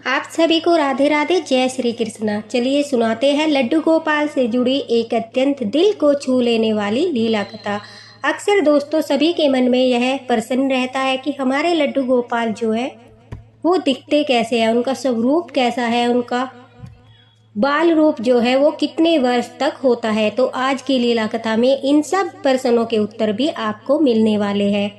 आप सभी को राधे राधे, जय श्री कृष्णा। चलिए सुनाते हैं लड्डू गोपाल से जुड़ी एक अत्यंत दिल को छू लेने वाली लीला कथा। अक्सर दोस्तों सभी के मन में यह प्रश्न रहता है कि हमारे लड्डू गोपाल जो है वो दिखते कैसे हैं, उनका स्वरूप कैसा है, उनका बाल रूप जो है वो कितने वर्ष तक होता है। तो आज की लीला कथा में इन सब प्रश्नों के उत्तर भी आपको मिलने वाले हैं।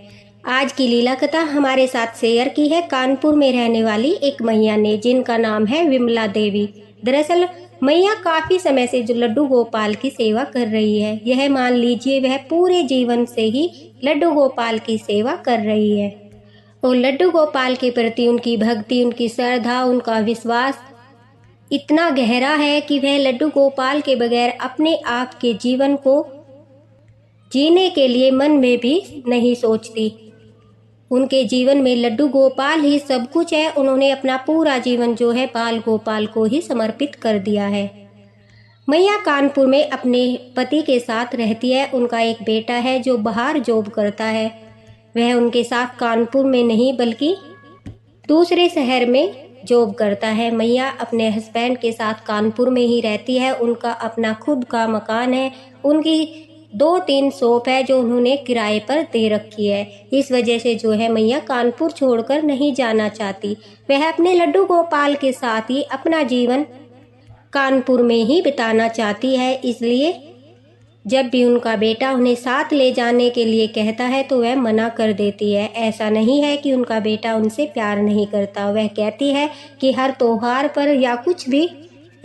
आज की लीला कथा हमारे साथ शेयर की है कानपुर में रहने वाली एक मैया ने, जिनका नाम है विमला देवी। दरअसल मैया काफी समय से जो लड्डू गोपाल की सेवा कर रही है, यह मान लीजिए वह पूरे जीवन से ही लड्डू गोपाल की सेवा कर रही है। और लड्डू गोपाल के प्रति उनकी भक्ति, उनकी श्रद्धा, उनका विश्वास इतना गहरा है कि वह लड्डू गोपाल के बगैर अपने आप के जीवन को जीने के लिए मन में भी नहीं सोचती। उनके जीवन में लड्डू गोपाल ही सब कुछ है। उन्होंने अपना पूरा जीवन जो है बाल गोपाल को ही समर्पित कर दिया है। मैया कानपुर में अपने पति के साथ रहती है। उनका एक बेटा है जो बाहर जॉब करता है। वह उनके साथ कानपुर में नहीं बल्कि दूसरे शहर में जॉब करता है। मैया अपने हस्बैंड के साथ कानपुर में ही रहती है। उनका अपना खुद का मकान है। उनकी 2-3 शॉप है जो उन्होंने किराए पर दे रखी है। इस वजह से जो है मैया कानपुर छोड़कर नहीं जाना चाहती। वह अपने लड्डू गोपाल के साथ ही अपना जीवन कानपुर में ही बिताना चाहती है। इसलिए जब भी उनका बेटा उन्हें साथ ले जाने के लिए कहता है तो वह मना कर देती है। ऐसा नहीं है कि उनका बेटा उनसे प्यार नहीं करता। वह कहती है कि हर त्योहार पर या कुछ भी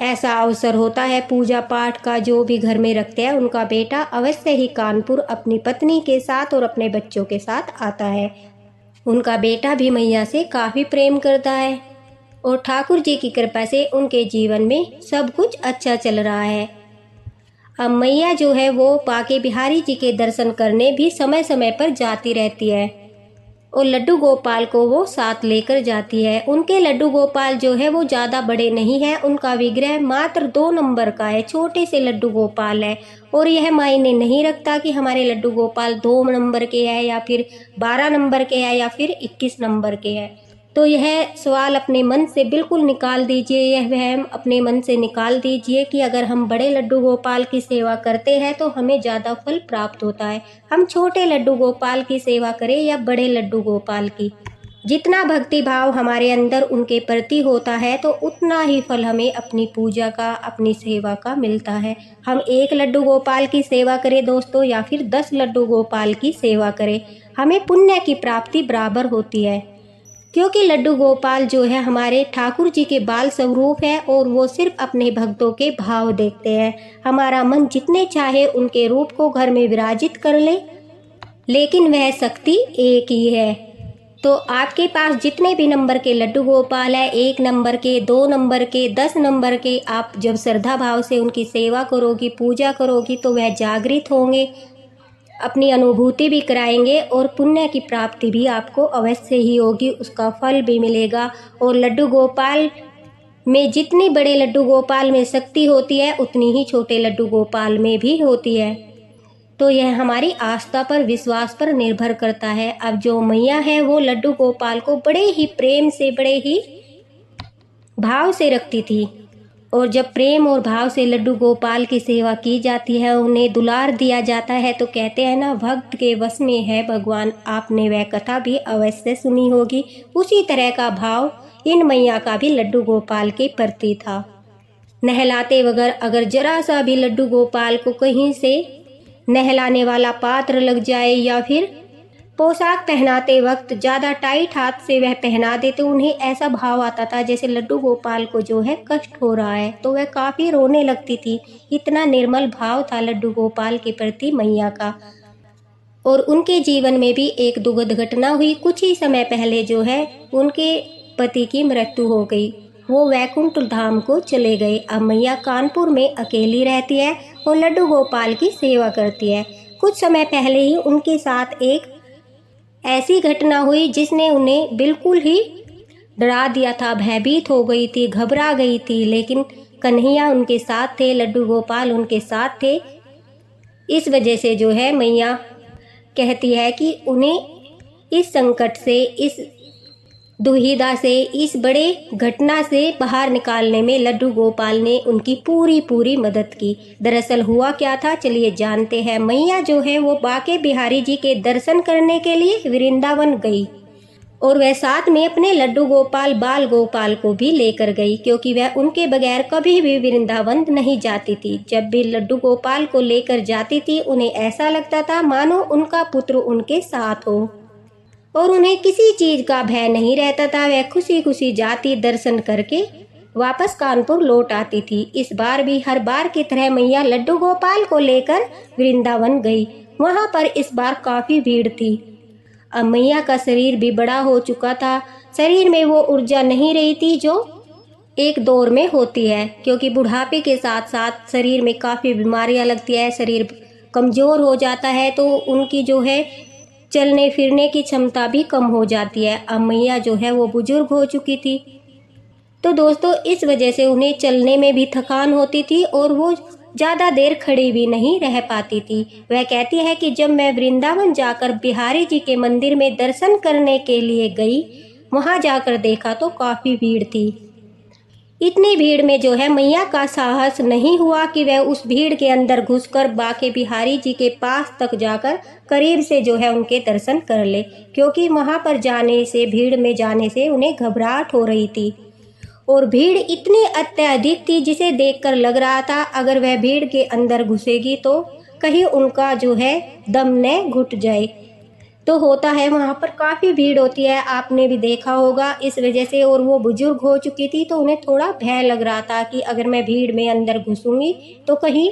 ऐसा अवसर होता है पूजा पाठ का जो भी घर में रखते हैं, उनका बेटा अवश्य ही कानपुर अपनी पत्नी के साथ और अपने बच्चों के साथ आता है। उनका बेटा भी मैया से काफ़ी प्रेम करता है और ठाकुर जी की कृपा से उनके जीवन में सब कुछ अच्छा चल रहा है। अब मैया जो है वो बांके बिहारी जी के दर्शन करने भी समय समय पर जाती रहती है और लड्डू गोपाल को वो साथ लेकर जाती है। उनके लड्डू गोपाल जो है वो ज़्यादा बड़े नहीं हैं। उनका विग्रह मात्र 2 नंबर का है, छोटे से लड्डू गोपाल है। और यह मायने नहीं रखता कि हमारे लड्डू गोपाल 2 नंबर के हैं या फिर 12 नंबर के हैं या फिर 21 नंबर के हैं। तो यह सवाल अपने मन से बिल्कुल निकाल दीजिए, यह वहम अपने मन से निकाल दीजिए कि अगर हम बड़े लड्डू गोपाल की सेवा करते हैं तो हमें ज़्यादा फल प्राप्त होता है। हम छोटे लड्डू गोपाल की सेवा करें या बड़े लड्डू गोपाल की, जितना भक्ति भाव हमारे अंदर उनके प्रति होता है तो उतना ही फल हमें अपनी पूजा का, अपनी सेवा का मिलता है। हम 1 लड्डू गोपाल की सेवा करें दोस्तों या फिर 10 लड्डू गोपाल की सेवा करें, हमें पुण्य की प्राप्ति बराबर होती है। क्योंकि लड्डू गोपाल जो है हमारे ठाकुर जी के बाल स्वरूप है और वो सिर्फ अपने भक्तों के भाव देखते हैं। हमारा मन जितने चाहे उनके रूप को घर में विराजित कर ले, लेकिन वह शक्ति एक ही है। तो आपके पास जितने भी नंबर के लड्डू गोपाल है, 1 नंबर के, 2 नंबर के, 10 नंबर के, आप जब श्रद्धा भाव से उनकी सेवा करोगी, पूजा करोगी तो वह जागृत होंगे, अपनी अनुभूति भी कराएंगे और पुण्य की प्राप्ति भी आपको अवश्य ही होगी, उसका फल भी मिलेगा। और लड्डू गोपाल में जितनी बड़े लड्डू गोपाल में शक्ति होती है उतनी ही छोटे लड्डू गोपाल में भी होती है। तो यह हमारी आस्था पर, विश्वास पर निर्भर करता है। अब जो मैया है वो लड्डू गोपाल को बड़े ही प्रेम से, बड़े ही भाव से रखती थी। और जब प्रेम और भाव से लड्डू गोपाल की सेवा की जाती है, उन्हें दुलार दिया जाता है, तो कहते हैं ना, भक्त के वश में है भगवान। आपने वह कथा भी अवश्य सुनी होगी। उसी तरह का भाव इन मैया का भी लड्डू गोपाल के प्रति था। नहलाते बगैर अगर जरा सा भी लड्डू गोपाल को कहीं से नहलाने वाला पात्र लग जाए या फिर पोशाक पहनाते वक्त ज़्यादा टाइट हाथ से वह पहना देते, उन्हें ऐसा भाव आता था जैसे लड्डू गोपाल को जो है कष्ट हो रहा है, तो वह काफ़ी रोने लगती थी। इतना निर्मल भाव था लड्डू गोपाल के प्रति मैया का। और उनके जीवन में भी एक दुखद घटना हुई। कुछ ही समय पहले जो है उनके पति की मृत्यु हो गई, वो वैकुंठ धाम को चले गए। अब मैया कानपुर में अकेली रहती है और लड्डू गोपाल की सेवा करती है। कुछ समय पहले ही उनके साथ एक ऐसी घटना हुई जिसने उन्हें बिल्कुल ही डरा दिया था, भयभीत हो गई थी, घबरा गई थी। लेकिन कन्हैया उनके साथ थे, लड्डू गोपाल उनके साथ थे। इस वजह से जो है मैया कहती है कि उन्हें इस संकट से, इस दुविधा से इस बड़े घटना से बाहर निकालने में लड्डू गोपाल ने उनकी पूरी मदद की। दरअसल हुआ क्या था, चलिए जानते हैं। मैया जो है वो बाके बिहारी जी के दर्शन करने के लिए वृंदावन गई और वह साथ में अपने लड्डू गोपाल बाल गोपाल को भी लेकर गई, क्योंकि वह उनके बगैर कभी भी वृंदावन नहीं जाती थी। जब भी लड्डू गोपाल को लेकर जाती थी उन्हें ऐसा लगता था मानो उनका पुत्र उनके साथ हो और उन्हें किसी चीज का भय नहीं रहता था। वह खुशी खुशी जाती, दर्शन करके वापस कानपुर लौट आती थी। इस बार भी हर बार की तरह मैया लड्डू गोपाल को लेकर वृंदावन गई। वहां पर इस बार काफी भीड़ थी। अब मैया का शरीर भी बड़ा हो चुका था। शरीर में वो ऊर्जा नहीं रही थी जो एक दौर में होती है, क्योंकि बुढ़ापे के साथ साथ शरीर में काफ़ी बीमारियां लगती है, शरीर कमज़ोर हो जाता है, तो उनकी जो है चलने फिरने की क्षमता भी कम हो जाती है। अब मैया जो है वो बुजुर्ग हो चुकी थी, तो दोस्तों इस वजह से उन्हें चलने में भी थकान होती थी और वो ज़्यादा देर खड़ी भी नहीं रह पाती थी। वह कहती है कि जब मैं वृंदावन जाकर बिहारी जी के मंदिर में दर्शन करने के लिए गई, वहां जाकर देखा तो काफ़ी भीड़ थी। इतनी भीड़ में जो है मैया का साहस नहीं हुआ कि वह उस भीड़ के अंदर घुसकर बाके बिहारी जी के पास तक जाकर करीब से जो है उनके दर्शन कर ले, क्योंकि वहां पर जाने से, भीड़ में जाने से उन्हें घबराहट हो रही थी और भीड़ इतनी अत्यधिक थी जिसे देखकर लग रहा था अगर वह भीड़ के अंदर घुसेगी तो कहीं उनका जो है दम न घुट जाए। तो होता है वहाँ पर काफ़ी भीड़ होती है, आपने भी देखा होगा। इस वजह से, और वो बुजुर्ग हो चुकी थी तो उन्हें थोड़ा भय लग रहा था कि अगर मैं भीड़ में अंदर घुसूंगी तो कहीं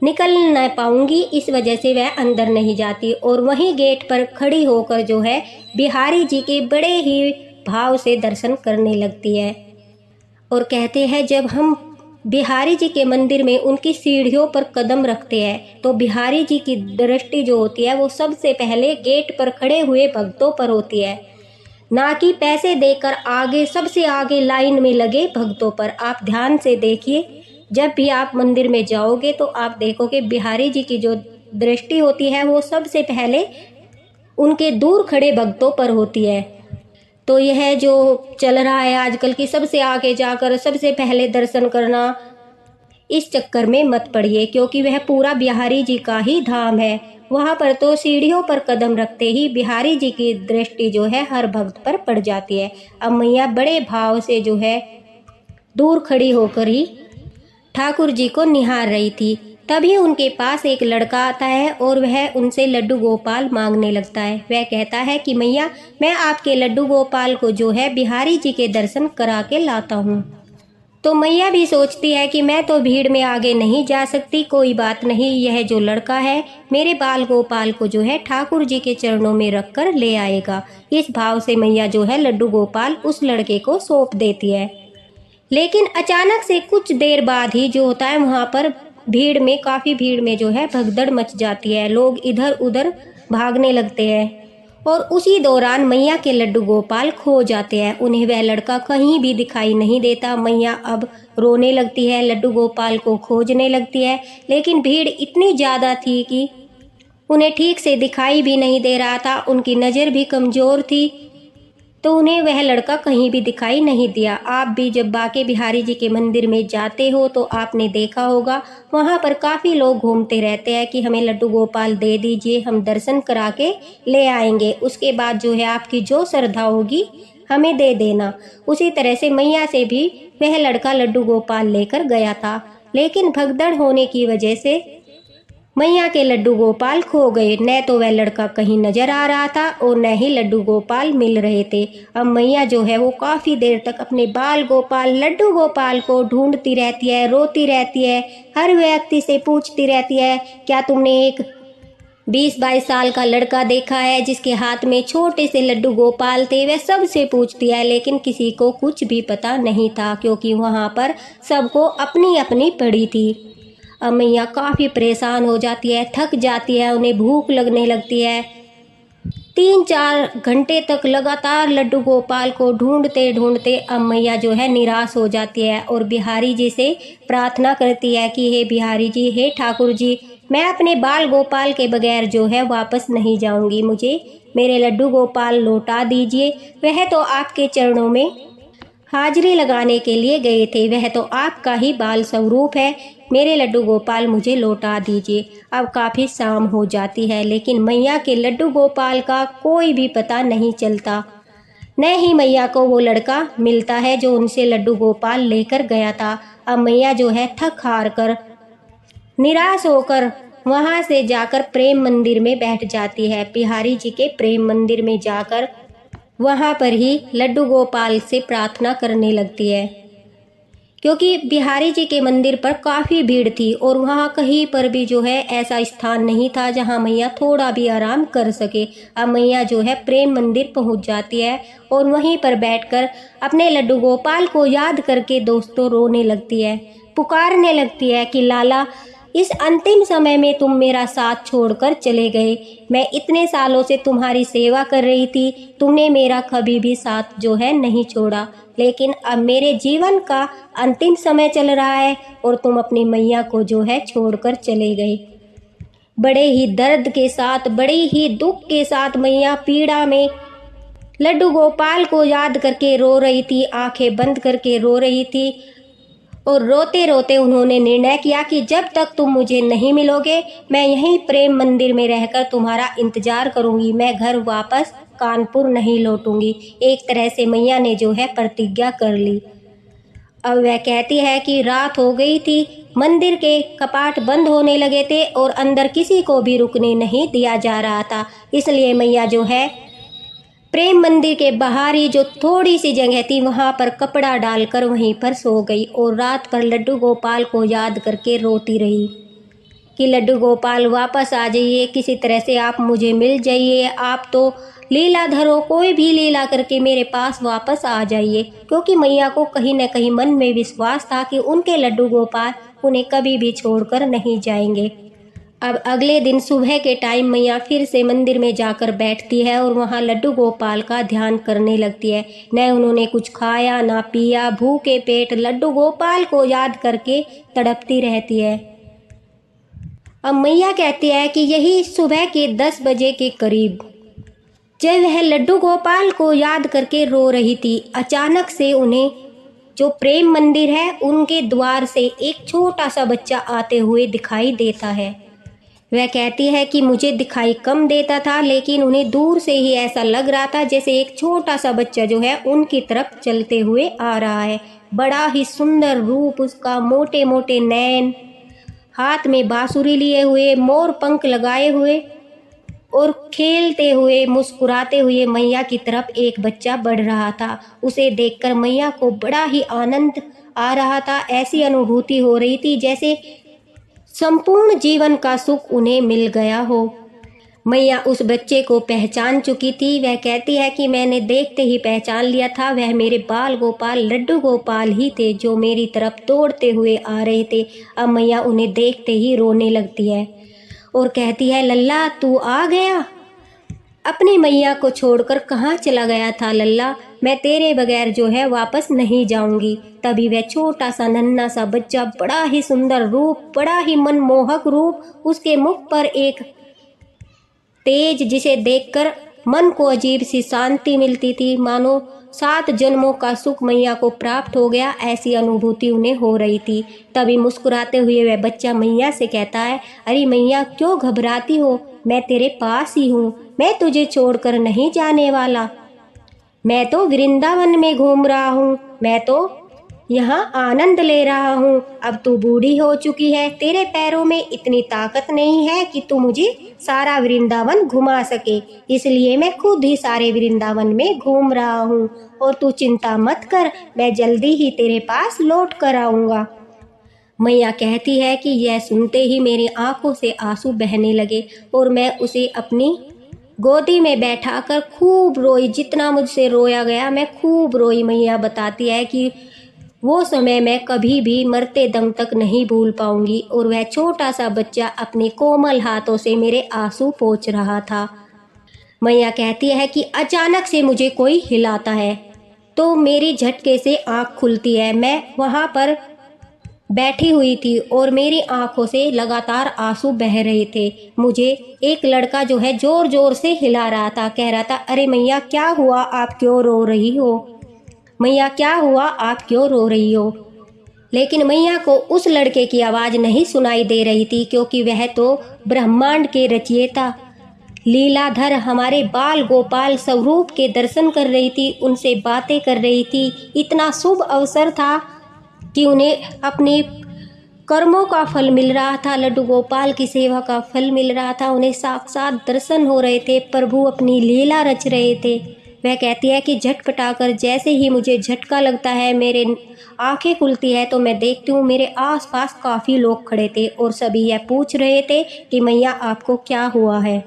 निकल न पाऊंगी। इस वजह से वह अंदर नहीं जाती और वहीं गेट पर खड़ी होकर जो है बिहारी जी के बड़े ही भाव से दर्शन करने लगती है। और कहते हैं जब हम बिहारी जी के मंदिर में उनकी सीढ़ियों पर कदम रखते हैं तो बिहारी जी की दृष्टि जो होती है वो सबसे पहले गेट पर खड़े हुए भक्तों पर होती है, ना कि पैसे देकर आगे सबसे आगे लाइन में लगे भक्तों पर। आप ध्यान से देखिए, जब भी आप मंदिर में जाओगे तो आप देखोगे बिहारी जी की जो दृष्टि होती है वो सबसे पहले उनके दूर खड़े भक्तों पर होती है। तो यह जो चल रहा है आजकल की सबसे आगे जाकर सबसे पहले दर्शन करना, इस चक्कर में मत पड़िए, क्योंकि वह पूरा बिहारी जी का ही धाम है। वहाँ पर तो सीढ़ियों पर कदम रखते ही बिहारी जी की दृष्टि जो है हर भक्त पर पड़ जाती है। अब मैया बड़े भाव से जो है दूर खड़ी होकर ही ठाकुर जी को निहार रही थी। तभी उनके पास एक लड़का आता है और वह उनसे लड्डू गोपाल मांगने लगता है। वह कहता है कि मैया, मैं आपके लड्डू गोपाल को जो है बिहारी जी के दर्शन करा के लाता हूँ। तो मैया भी सोचती है कि मैं तो भीड़ में आगे नहीं जा सकती, कोई बात नहीं, यह जो लड़का है मेरे बाल गोपाल को जो है ठाकुर जी के चरणों में रख कर ले आएगा। इस भाव से मैया जो है लड्डू गोपाल उस लड़के को सौंप देती है। लेकिन अचानक से कुछ देर बाद ही जो होता है वहाँ पर भीड़ में, काफ़ी भीड़ में जो है भगदड़ मच जाती है, लोग इधर उधर भागने लगते हैं और उसी दौरान मैया के लड्डू गोपाल खो जाते हैं। उन्हें वह लड़का कहीं भी दिखाई नहीं देता। मैया अब रोने लगती है, लड्डू गोपाल को खोजने लगती है, लेकिन भीड़ इतनी ज़्यादा थी कि उन्हें ठीक से दिखाई भी नहीं दे रहा था, उनकी नज़र भी कमज़ोर थी, तो उन्हें वह लड़का कहीं भी दिखाई नहीं दिया। आप भी जब बाके बिहारी जी के मंदिर में जाते हो तो आपने देखा होगा वहाँ पर काफ़ी लोग घूमते रहते हैं कि हमें लड्डू गोपाल दे दीजिए, हम दर्शन करा के ले आएंगे, उसके बाद जो है आपकी जो श्रद्धा होगी हमें दे देना। उसी तरह से मैया से भी वह लड़का लड्डू गोपाल लेकर गया था, लेकिन भगदड़ होने की वजह से मैया के लड्डू गोपाल खो गए। न तो वह लड़का कहीं नजर आ रहा था और न ही लड्डू गोपाल मिल रहे थे। अब मैया जो है वो काफ़ी देर तक अपने बाल गोपाल लड्डू गोपाल को ढूंढती रहती है, रोती रहती है, हर व्यक्ति से पूछती रहती है, क्या तुमने एक 20-22 साल का लड़का देखा है जिसके हाथ में छोटे से लड्डू गोपाल थे? वह सबसे पूछती है, लेकिन किसी को कुछ भी पता नहीं था, क्योंकि वहाँ पर सबको अपनी अपनी पड़ी थी। अब मैया काफ़ी परेशान हो जाती है, थक जाती है, उन्हें भूख लगने लगती है। 3-4 घंटे तक लगातार लड्डू गोपाल को ढूंढते ढूंढते अब मैया जो है निराश हो जाती है और बिहारी जी से प्रार्थना करती है कि हे बिहारी जी, हे ठाकुर जी, मैं अपने बाल गोपाल के बगैर जो है वापस नहीं जाऊंगी। मुझे मेरे लड्डू गोपाल लौटा दीजिए। वह तो आपके चरणों में हाजिरी लगाने के लिए गए थे, वह तो आपका ही बाल स्वरूप है। मेरे लड्डू गोपाल मुझे लौटा दीजिए। अब काफ़ी शाम हो जाती है, लेकिन मैया के लड्डू गोपाल का कोई भी पता नहीं चलता। न ही मैया को वो लड़का मिलता है जो उनसे लड्डू गोपाल लेकर गया था। अब मैया जो है थक हार कर, निराश होकर वहाँ से जाकर प्रेम मंदिर में बैठ जाती है। बिहारी जी के प्रेम मंदिर में जाकर वहाँ पर ही लड्डू गोपाल से प्रार्थना करने लगती है, क्योंकि बिहारी जी के मंदिर पर काफ़ी भीड़ थी और वहाँ कहीं पर भी जो है ऐसा स्थान नहीं था जहाँ मैया थोड़ा भी आराम कर सके। अब मैया जो है प्रेम मंदिर पहुँच जाती है और वहीं पर बैठकर अपने लड्डू गोपाल को याद करके दोस्तों रोने लगती है, पुकारने लगती है कि लाला, इस अंतिम समय में तुम मेरा साथ छोड़कर चले गए। मैं इतने सालों से तुम्हारी सेवा कर रही थी, तुमने मेरा कभी भी साथ जो है नहीं छोड़ा, लेकिन अब मेरे जीवन का अंतिम समय चल रहा है और तुम अपनी मैया को जो है छोड़कर चले गए। बड़े ही दर्द के साथ, बड़े ही दुख के साथ मैया पीड़ा में लड्डू गोपाल को याद करके रो रही थी, आंखें बंद करके रो रही थी। और रोते रोते उन्होंने निर्णय किया कि जब तक तुम मुझे नहीं मिलोगे, मैं यहीं प्रेम मंदिर में रहकर तुम्हारा इंतजार करूंगी। मैं घर वापस कानपुर नहीं लौटूंगी। एक तरह से मैया ने जो है प्रतिज्ञा कर ली। अब वह कहती है कि रात हो गई थी, मंदिर के कपाट बंद होने लगे थे और अंदर किसी को भी रुकने नहीं दिया जा रहा था। इसलिए मैया जो है प्रेम मंदिर के बाहर ही जो थोड़ी सी जगह थी वहाँ पर कपड़ा डालकर वहीं पर सो गई और रात पर लड्डू गोपाल को याद करके रोती रही कि लड्डू गोपाल वापस आ जाइए, किसी तरह से आप मुझे मिल जाइए, आप तो लीलाधर हो, कोई भी लीला करके मेरे पास वापस आ जाइए। क्योंकि मैया को कहीं न कहीं मन में विश्वास था कि उनके लड्डू गोपाल उन्हें कभी भी छोड़कर नहीं जाएंगे। अब अगले दिन सुबह के टाइम मैया फिर से मंदिर में जाकर बैठती है और वहाँ लड्डू गोपाल का ध्यान करने लगती है। न उन्होंने कुछ खाया ना पिया, भूखे पेट लड्डू गोपाल को याद करके तड़पती रहती है। अब मैया कहती है कि यही सुबह के 10 बजे के करीब जब वह लड्डू गोपाल को याद करके रो रही थी, अचानक से उन्हें जो प्रेम मंदिर है उनके द्वार से एक छोटा सा बच्चा आते हुए दिखाई देता है। वह कहती है कि मुझे दिखाई कम देता था, लेकिन उन्हें दूर से ही ऐसा लग रहा था जैसे एक छोटा सा बच्चा जो है उनकी तरफ चलते हुए आ रहा है। बड़ा ही सुंदर रूप उसका, मोटे मोटे नैन, हाथ में बांसुरी लिए हुए, मोर पंख लगाए हुए और खेलते हुए मुस्कुराते हुए मैया की तरफ एक बच्चा बढ़ रहा था। उसे देखकर मैया को बड़ा ही आनंद आ रहा था। ऐसी अनुभूति हो रही थी जैसे संपूर्ण जीवन का सुख उन्हें मिल गया हो। मैया उस बच्चे को पहचान चुकी थी। वह कहती है कि मैंने देखते ही पहचान लिया था, वह मेरे बाल गोपाल लड्डू गोपाल ही थे जो मेरी तरफ दौड़ते हुए आ रहे थे। अब मैया उन्हें देखते ही रोने लगती है और कहती है, लल्ला तू आ गया, अपनी मैया को छोड़कर कहाँ चला गया था लल्ला, मैं तेरे बगैर जो है वापस नहीं जाऊंगी। तभी वह छोटा सा नन्हा सा बच्चा, बड़ा ही सुंदर रूप, बड़ा ही मनमोहक रूप, उसके मुख पर एक तेज जिसे देखकर मन को अजीब सी शांति मिलती थी, मानो 7 जन्मों का सुख मैया को प्राप्त हो गया, ऐसी अनुभूति उन्हें हो रही थी। तभी मुस्कुराते हुए वह बच्चा मैया से कहता है, अरे मैया क्यों घबराती हो, मैं तेरे पास ही हूँ, मैं तुझे छोड़कर नहीं जाने वाला। मैं तो वृंदावन में घूम रहा हूँ, मैं तो यहाँ आनंद ले रहा हूँ। अब तू बूढ़ी हो चुकी है, तेरे पैरों में इतनी ताकत नहीं है कि तू मुझे सारा वृंदावन घुमा सके, इसलिए मैं खुद ही सारे वृंदावन में घूम रहा हूँ और तू चिंता मत कर, मैं जल्दी ही तेरे पास लौट कर आऊँगा। मैया कहती है कि यह सुनते ही मेरी आंखों से आंसू बहने लगे और मैं उसे अपनी गोदी में बैठाकर खूब रोई, जितना मुझसे रोया गया मैं खूब रोई। मैया बताती है कि वो समय मैं कभी भी मरते दम तक नहीं भूल पाऊंगी और वह छोटा सा बच्चा अपने कोमल हाथों से मेरे आंसू पोंछ रहा था। मैया कहती है कि अचानक से मुझे कोई हिलाता है तो मेरी झटके से आँख खुलती है। मैं वहाँ पर बैठी हुई थी और मेरी आंखों से लगातार आंसू बह रहे थे। मुझे एक लड़का जो है जोर जोर से हिला रहा था, कह रहा था, अरे मैया क्या हुआ, आप क्यों रो रही हो, मैया क्या हुआ, आप क्यों रो रही हो। लेकिन मैया को उस लड़के की आवाज़ नहीं सुनाई दे रही थी, क्योंकि वह तो ब्रह्मांड के रचयिता लीलाधर हमारे बाल गोपाल स्वरूप के दर्शन कर रही थी, उनसे बातें कर रही थी। इतना शुभ अवसर था कि उन्हें अपने कर्मों का फल मिल रहा था, लड्डू गोपाल की सेवा का फल मिल रहा था, उन्हें साक्षात दर्शन हो रहे थे, प्रभु अपनी लीला रच रहे थे। वह कहती है कि झटपटाकर जैसे ही मुझे झटका लगता है, मेरे आंखें खुलती है तो मैं देखती हूँ मेरे आसपास काफ़ी लोग खड़े थे और सभी यह पूछ रहे थे कि मैया आपको क्या हुआ है।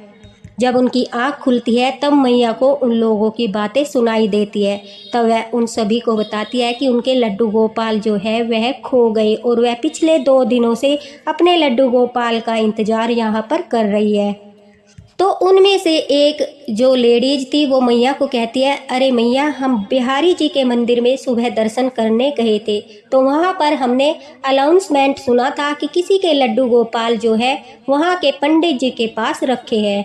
जब उनकी आँख खुलती है तब मैया को उन लोगों की बातें सुनाई देती है। तब वह उन सभी को बताती है कि उनके लड्डू गोपाल जो है वह खो गए और वह पिछले 2 दिनों से अपने लड्डू गोपाल का इंतज़ार यहाँ पर कर रही है। तो उनमें से एक जो लेडीज थी वो मैया को कहती है, अरे मैया, हम बिहारी जी के मंदिर में सुबह दर्शन करने गए थे, तो वहाँ पर हमने अनाउंसमेंट सुना था कि किसी के लड्डू गोपाल जो है वहाँ के पंडित जी के पास रखे हैं,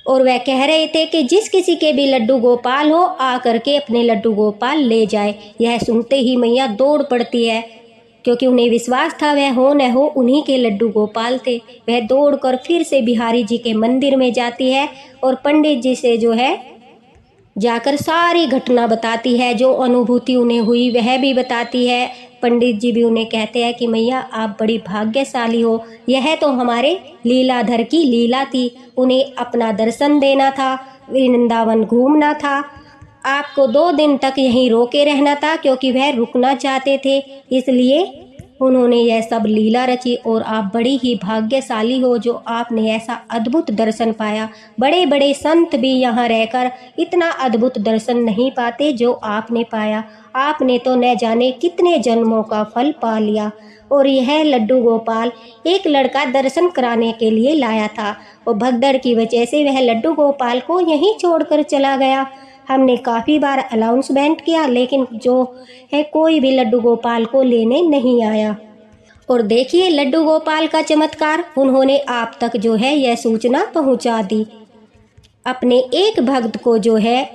और वह कह रहे थे कि जिस किसी के भी लड्डू गोपाल हो आ करके अपने लड्डू गोपाल ले जाए। यह सुनते ही मैया दौड़ पड़ती है, क्योंकि उन्हें विश्वास था वह हो न हो उन्हीं के लड्डू गोपाल थे। वह दौड़कर फिर से बिहारी जी के मंदिर में जाती है और पंडित जी से जो है जाकर सारी घटना बताती है, जो अनुभूति उन्हें हुई वह भी बताती है। पंडित जी भी उन्हें कहते हैं कि मैया आप बड़ी भाग्यशाली हो, यह तो हमारे लीलाधर की लीला थी, उन्हें अपना दर्शन देना था, वृंदावन घूमना था, आपको 2 दिन तक यहीं रोके रहना था, क्योंकि वह रुकना चाहते थे, इसलिए उन्होंने यह सब लीला रची। और आप बड़ी ही भाग्यशाली हो जो आपने ऐसा अद्भुत दर्शन पाया। बड़े बड़े संत भी यहाँ रहकर इतना अद्भुत दर्शन नहीं पाते जो आपने पाया। आपने तो न जाने कितने जन्मों का फल पा लिया। और यह लड्डू गोपाल एक लड़का दर्शन कराने के लिए लाया था, और भगदड़ की वजह से वह लड्डू गोपाल को यहीं छोड़कर चला गया। हमने काफ़ी बार अनाउंसमेंट किया, लेकिन जो है कोई भी लड्डू गोपाल को लेने नहीं आया। और देखिए लड्डू गोपाल का चमत्कार, उन्होंने आप तक जो है यह सूचना पहुंचा दी। अपने एक भक्त को जो है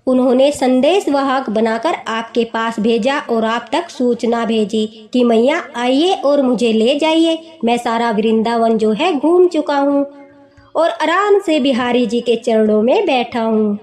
उन्होंने संदेश वाहक बनाकर आपके पास भेजा और आप तक सूचना भेजी कि मैया आइए और मुझे ले जाइए, मैं सारा वृंदावन जो है घूम चुका हूँ और आराम से बिहारी जी के चरणों में बैठा हूँ।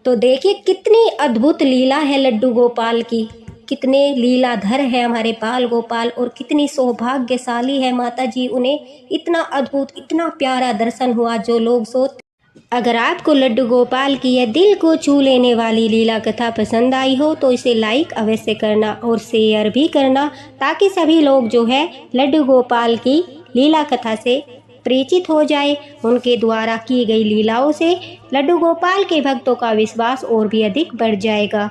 तो देखिए कितनी अद्भुत लीला है लड्डू गोपाल की, कितने लीलाधर है हमारे बाल गोपाल, और कितनी सौभाग्यशाली है माता जी, उन्हें इतना अद्भुत इतना प्यारा दर्शन हुआ जो लोग सोचते। अगर आपको लड्डू गोपाल की यह दिल को छू लेने वाली लीला कथा पसंद आई हो तो इसे लाइक अवश्य करना और शेयर भी करना, ताकि सभी लोग जो है लड्डू गोपाल की लीला कथा से परिचित हो जाए। उनके द्वारा की गई लीलाओं से लड्डू गोपाल के भक्तों का विश्वास और भी अधिक बढ़ जाएगा।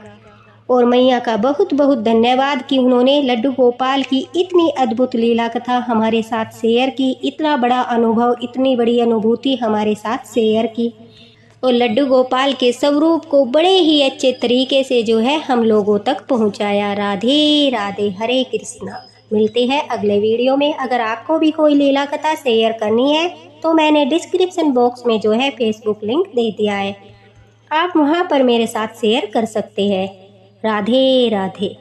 और मैया का बहुत बहुत धन्यवाद कि उन्होंने लड्डू गोपाल की इतनी अद्भुत लीला कथा हमारे साथ शेयर की, इतना बड़ा अनुभव, इतनी बड़ी अनुभूति हमारे साथ शेयर की, और लड्डू गोपाल के स्वरूप को बड़े ही अच्छे तरीके से जो है हम लोगों तक पहुंचाया। राधे राधे, हरे कृष्णा। मिलते हैं अगले वीडियो में। अगर आपको भी कोई लीला कथा शेयर करनी है तो मैंने डिस्क्रिप्शन बॉक्स में जो है फेसबुक लिंक दे दिया है, आप वहां पर मेरे साथ शेयर कर सकते हैं। राधे राधे।